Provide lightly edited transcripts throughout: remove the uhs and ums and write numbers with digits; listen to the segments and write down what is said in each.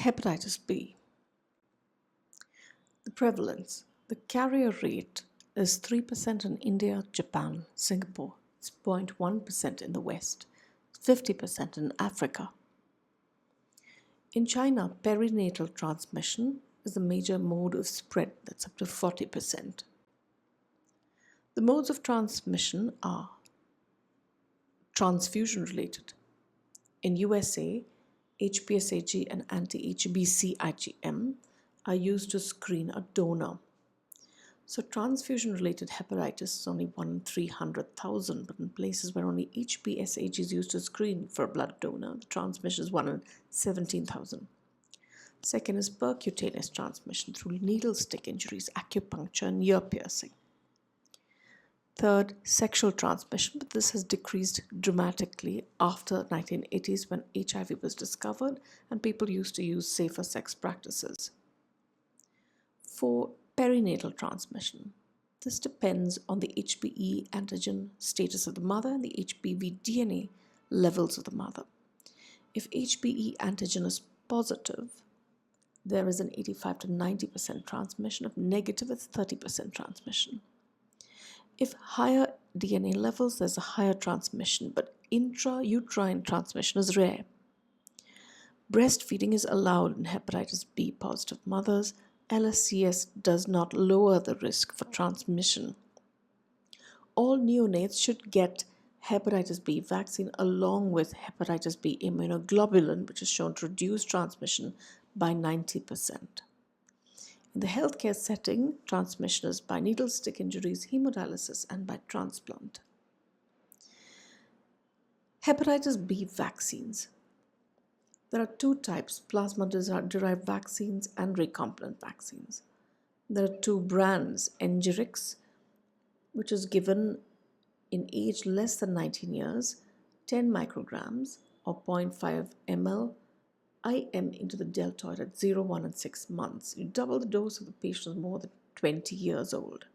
Hepatitis B. The prevalence. The carrier rate is 3% in India, Japan, Singapore. It's 0.1% in the West, 50% in Africa. In China, perinatal transmission is the major mode of spread, that's up to 40%. The modes of transmission are transfusion related. In USA, HPSAG and anti-HBC IgM are used to screen a donor. So transfusion-related hepatitis is only 1 in 300,000, but in places where only HPSAG is used to screen for a blood donor, the transmission is 1 in 17,000. Second is percutaneous transmission through needle stick injuries, acupuncture, and ear piercing. Third, sexual transmission, but this has decreased dramatically after 1980s when HIV was discovered and people used to use safer sex practices. 4. Perinatal transmission. This depends on the HBe antigen status of the mother and the HBV DNA levels of the mother. If HBe antigen is positive, there is an 85 to 90% transmission. If negative, it's 30% transmission. If higher DNA levels, there's a higher transmission, but intrauterine transmission is rare. Breastfeeding is allowed in hepatitis B positive mothers. LSCS does not lower the risk for transmission. All neonates should get hepatitis B vaccine along with hepatitis B immunoglobulin, which is shown to reduce transmission by 90%. In the healthcare setting, transmission is by needle stick injuries, hemodialysis, and by transplant. Hepatitis B vaccines. There are two types, plasma-derived vaccines and recombinant vaccines. There are two brands, Engerix, which is given in age less than 19 years, 10 micrograms or 0.5 ml IM into the deltoid at 0, 1 and 6 months. You double the dose of the patient is more than 20 years old.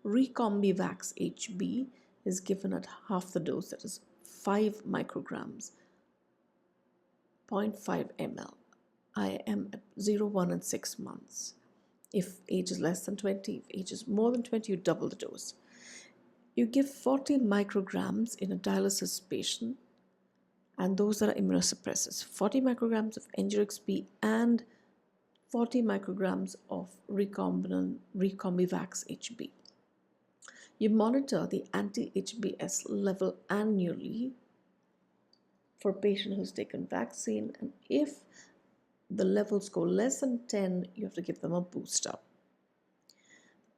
Recombivax HB is given at half the dose, that is 5 micrograms, 0.5 ml IM at 0, 1 and 6 months. If age is less than 20, if age is more than 20, you double the dose. You give 40 micrograms in a dialysis patient, and those are immunosuppressants. 40 micrograms of Engerix B and 40 micrograms of Recombivax HB. You monitor the anti-HBs level annually for a patient who's taken vaccine, and if the levels go less than 10, you have to give them a booster.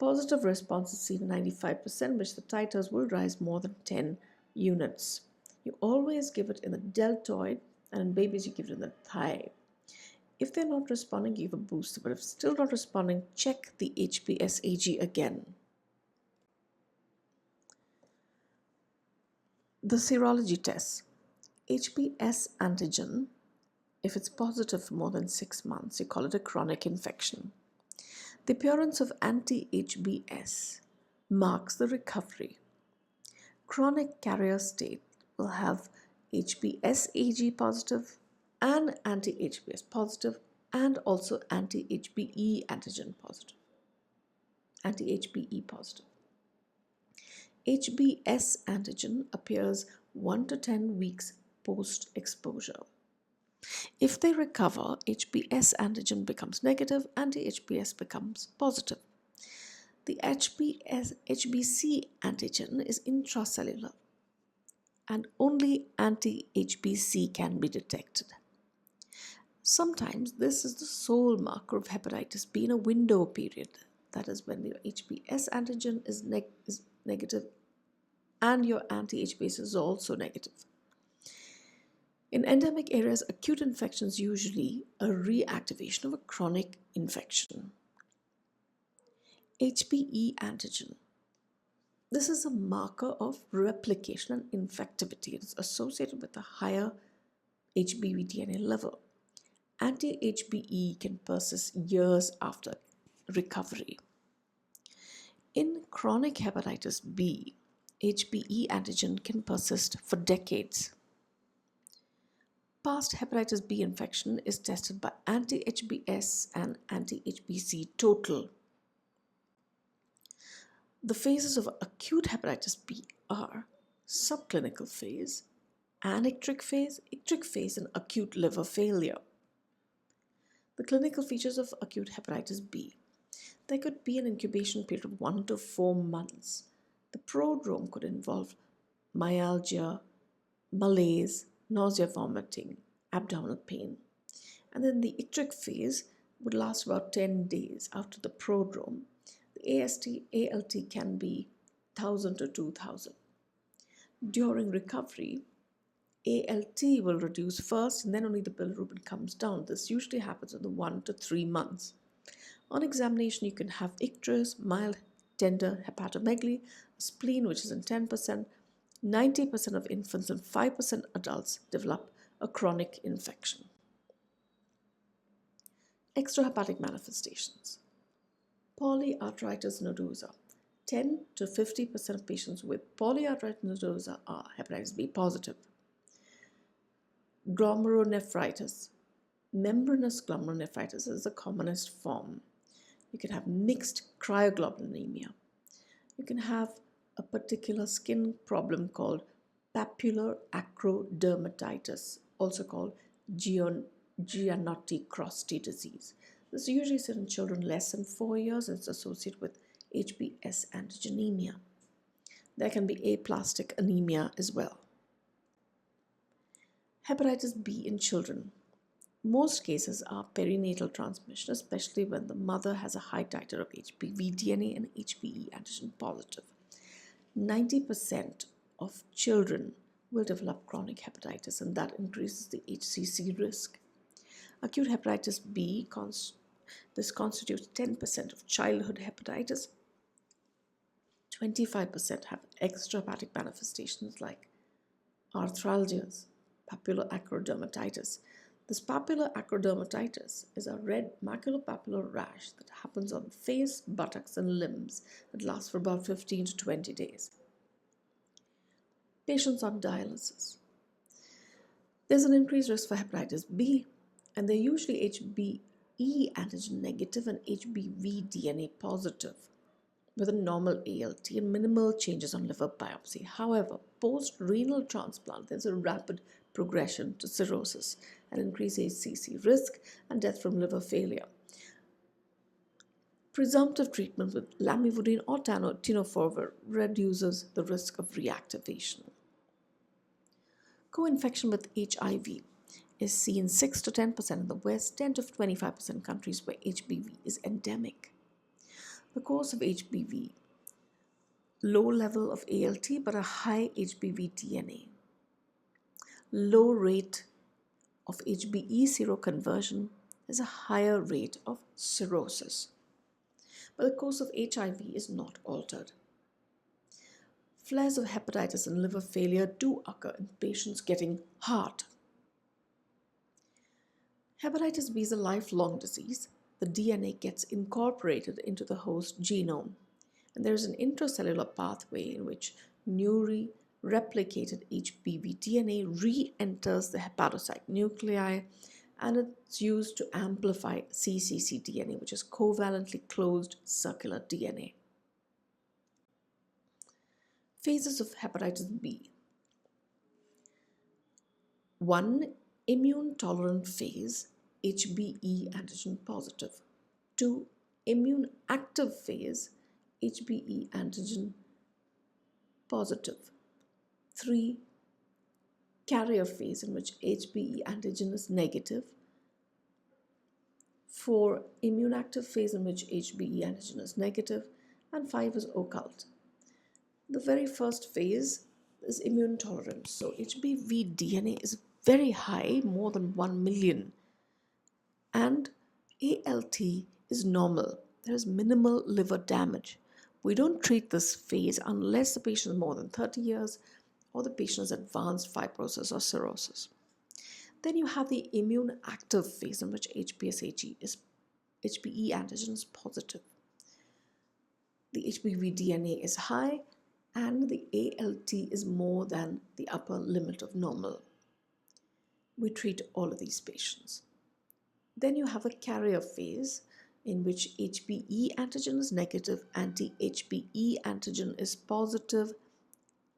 Positive response is seen in 95%, which the titers will rise more than 10 units. You always give it in the deltoid, and in babies you give it in the thigh. If they're not responding, give a booster, but if still not responding, check the HPSAG again. The serology tests. HBs antigen, if it's positive for more than 6 months, you call it a chronic infection. The appearance of anti-HBs marks the recovery. Chronic carrier state will have HBsAg positive and anti-HBs positive and also anti-HBe antigen positive, anti-HBe positive. HBs antigen appears 1 to 10 weeks post-exposure. If they recover, HBs antigen becomes negative, anti-HBs becomes positive. The HBC antigen is intracellular, and only anti-HBC can be detected. Sometimes this is the sole marker of hepatitis B in a window period. That is when your HBs antigen is negative and your anti-HBs is also negative. In endemic areas, acute infection is usually a reactivation of a chronic infection. HBe antigen. This is a marker of replication and infectivity. It is associated with a higher HBV DNA level. Anti-HBe can persist years after recovery. In chronic hepatitis B, HBe antigen can persist for decades. Past hepatitis B infection is tested by anti-HBs and anti-HBC total. The phases of acute hepatitis B are subclinical phase, anicteric phase, and acute liver failure. The clinical features of acute hepatitis B. There could be an incubation period of 1 to 4 months. The prodrome could involve myalgia, malaise, nausea, vomiting, abdominal pain. And then the icteric phase would last about 10 days after the prodrome. The ALT can be 1000 to 2000. During recovery, ALT will reduce first and then only the bilirubin comes down. This usually happens in the 1 to 3 months. On examination, you can have icterus, mild tender hepatomegaly, a spleen which is in 10%, 90% of infants and 5% adults develop a chronic infection. Extrahepatic manifestations. Polyarteritis nodosa. 10 to 50% of patients with polyarteritis nodosa are hepatitis B positive. Glomerulonephritis. Membranous glomerulonephritis is the commonest form. You can have mixed cryoglobulinemia. You can have a particular skin problem called papular acrodermatitis, also called Gianotti-Crosty disease. This is usually seen in children less than 4 years and it's associated with HBs antigenemia. There can be aplastic anemia as well. Hepatitis B in children. Most cases are perinatal transmission, especially when the mother has a high titer of HBV DNA and HBe antigen positive. 90% of children will develop chronic hepatitis, and that increases the HCC risk. Acute hepatitis B constitutes 10% of childhood hepatitis. 25% have extrahepatic manifestations like arthralgias, papular acrodermatitis. This papular acrodermatitis is a red maculopapular rash that happens on face, buttocks, and limbs that lasts for about 15 to 20 days. Patients on dialysis. There's an increased risk for hepatitis B, and they're usually HBe antigen negative and HBV DNA positive with a normal ALT and minimal changes on liver biopsy. However, post-renal transplant, there's a rapid progression to cirrhosis and increased HCC risk and death from liver failure. Presumptive treatment with lamivudine or tenofovir reduces the risk of reactivation. Co-infection with HIV is seen 6 to 10% in the West, 10 to 25% in countries where HBV is endemic. The cause of HBV: low level of ALT but a high HBV DNA, low rate of HBe seroconversion, is a higher rate of cirrhosis. But the course of HIV is not altered. Flares of hepatitis and liver failure do occur in patients getting heart. Hepatitis B is a lifelong disease. The DNA gets incorporated into the host genome, and there is an intracellular pathway in which newly replicated HBV DNA re-enters the hepatocyte nuclei, and it's used to amplify cccDNA, which is covalently closed circular DNA. Phases of hepatitis B. 1. Immune tolerant phase, HBe antigen positive. 2. Immune active phase, HBe antigen positive. 3. Carrier phase, in which HBe antigen is negative. 4. Immune active phase, in which HBe antigen is negative. And 5 is occult. The very first phase is immune tolerance. So HBV DNA is very high, more than 1 million. And ALT is normal. There is minimal liver damage. We don't treat this phase unless the patient is more than 30 years or the patient has advanced fibrosis or cirrhosis. Then you have the immune active phase in which HBe antigen is positive. The HBV DNA is high and the ALT is more than the upper limit of normal. we treat all of these patients. Then you have a carrier phase in which HBe antigen is negative, anti-HBe antigen is positive,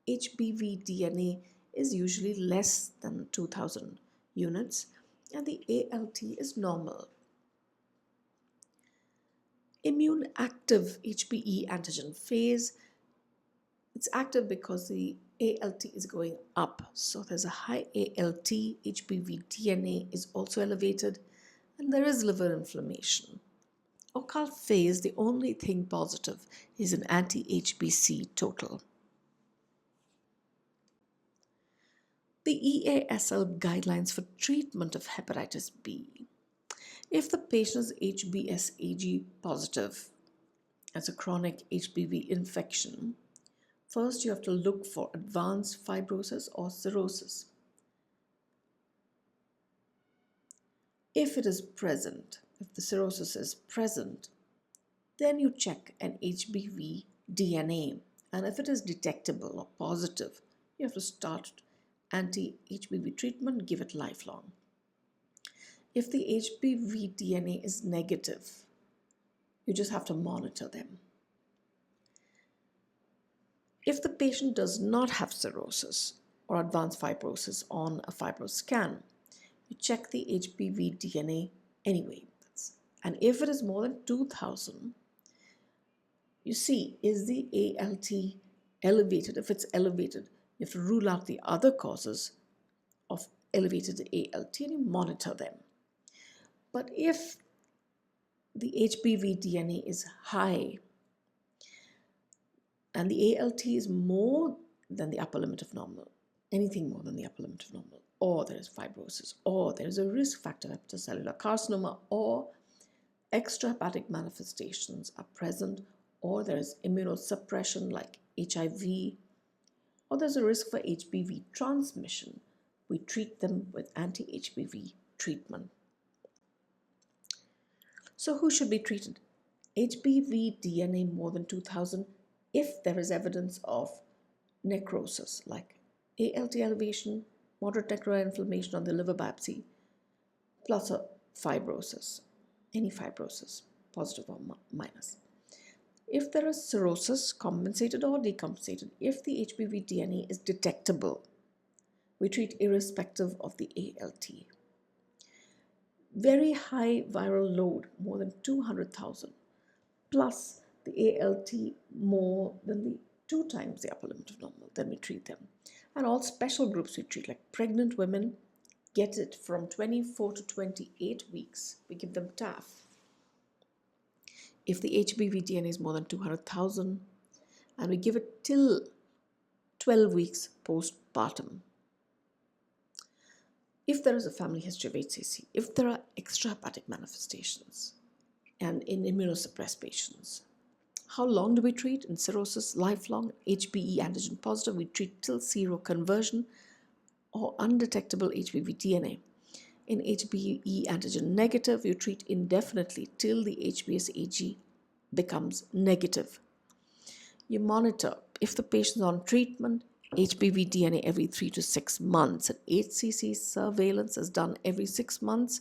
HBV DNA is usually less than 2000 units, and the ALT is normal. Immune active HBe antigen phase, it's active because the ALT is going up. So there's a high ALT, HBV DNA is also elevated, and there is liver inflammation. Occult phase, the only thing positive is an anti-HBC total. The EASL guidelines for treatment of hepatitis B. If the patient is HBsAg positive as a chronic HBV infection, first you have to look for advanced fibrosis or cirrhosis. If it is present, if the cirrhosis is present, then you check an HBV DNA, and if it is detectable or positive, you have to start anti-HBV treatment, give it lifelong. If the HBV DNA is negative, you just have to monitor them. If the patient does not have cirrhosis or advanced fibrosis on a FibroScan, you check the HBV DNA anyway. And if it is more than 2000, you see, is the ALT elevated? If it's elevated, you have to rule out the other causes of elevated ALT and you monitor them. But if the HBV DNA is high and the ALT is more than the upper limit of normal, anything more than the upper limit of normal, or there is fibrosis, or there is a risk factor, hepatocellular carcinoma, or extrahepatic manifestations are present, or there is immunosuppression like HIV, or there's a risk for HBV transmission, we treat them with anti-HBV treatment. So who should be treated? HBV DNA more than 2000 if there is evidence of necrosis like ALT elevation, moderate necroinflammation on the liver biopsy, plus a fibrosis, any fibrosis, positive or minus. If there is cirrhosis, compensated or decompensated, if the HBV DNA is detectable, we treat irrespective of the ALT. Very high viral load, more than 200,000, plus the ALT more than the 2 times the upper limit of normal, then we treat them. And all special groups we treat, like pregnant women, get it from 24 to 28 weeks. We give them TAF. If the HBV DNA is more than 200,000, and we give it till 12 weeks postpartum. If there is a family history of HCC, if there are extrahepatic manifestations, and in immunosuppressed patients, how long do we treat? In cirrhosis, lifelong. HBe antigen positive, we treat till seroconversion or undetectable HBV DNA. In HBe antigen negative, you treat indefinitely till the HBsAg becomes negative. You monitor if the patient is on treatment, HBV DNA every 3 to 6 months, and HCC surveillance is done every 6 months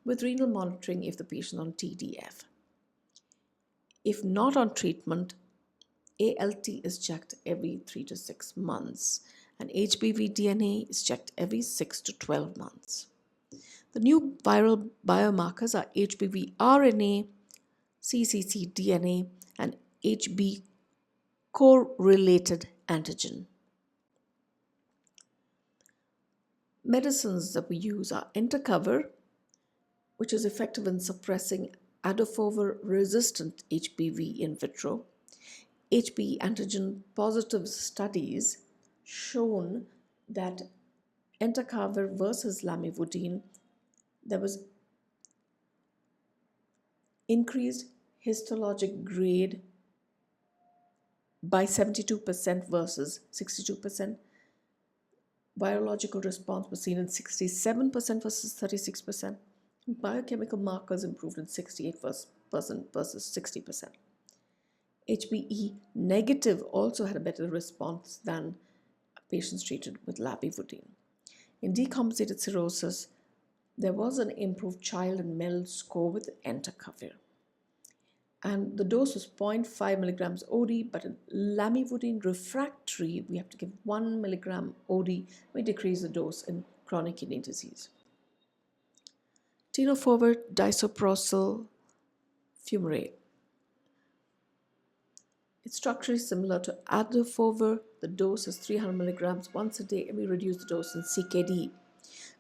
with renal monitoring if the patient is on TDF. If not on treatment, ALT is checked every 3 to 6 months, and HBV DNA is checked every 6 to 12 months. The new viral biomarkers are HBV RNA, CCC DNA, and HB core-related antigen. Medicines that we use are Entecavir, which is effective in suppressing adenovirus-resistant HBV in vitro. HBe antigen positive studies shown that Entecavir versus lamivudine, there was increased histologic grade by 72% versus 62%. Virological response was seen in 67% versus 36%. Biochemical markers improved in 68% versus 60%. HBe negative also had a better response than patients treated with lamivudine. In decompensated cirrhosis, there was an improved child and MELD score with entecavir. And the dose was 0.5 milligrams OD, but in lamivudine refractory, we have to give 1 milligram OD. We decrease the dose in chronic kidney disease. Tenofovir disoprosyl fumarate. Its structure is similar to adofovir. The dose is 300 milligrams once a day, and we reduce the dose in CKD.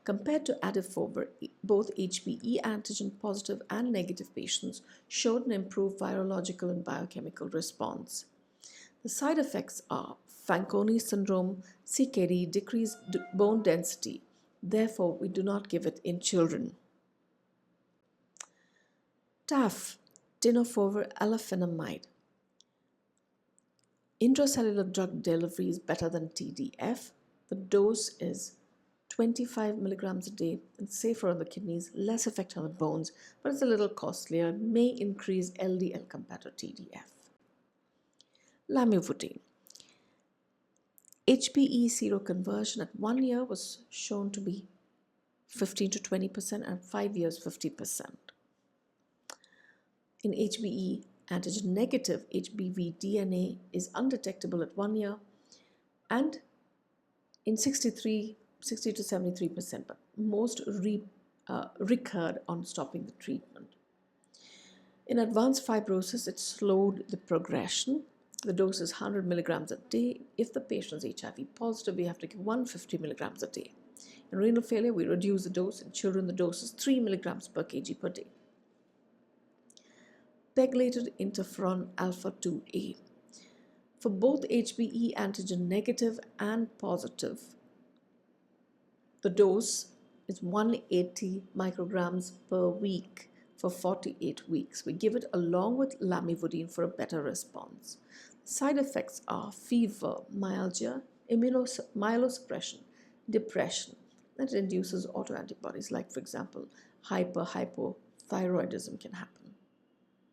Compared to adofovir, both HBe antigen positive and negative patients showed an improved virological and biochemical response. The side effects are Fanconi syndrome, CKD, decreased bone density. Therefore, we do not give it in children. TAF, tenofovir alafenamide. Intracellular drug delivery is better than TDF. The dose is 25 milligrams a day and safer on the kidneys, less effect on the bones, but it's a little costlier, may increase LDL compared to TDF. Lamivudine. HBe seroconversion at 1 year was shown to be 15 to 20% and 5 years 50%. In HBe antigen negative, HBV DNA is undetectable at 1 year, and in 60 to 73%, but most recurred on stopping the treatment. In advanced fibrosis, it slowed the progression. The dose is 100 milligrams a day. If the patient is HIV positive, we have to give 150 milligrams a day. In renal failure, we reduce the dose. In children, the dose is 3 milligrams per kg per day. Pegylated interferon alpha 2A. For both HBe antigen negative and positive, the dose is 180 micrograms per week for 48 weeks. We give it along with lamivudine for a better response. Side effects are fever, myalgia, myelosuppression, depression. That induces autoantibodies, like, for example, hyperthyroidism can happen.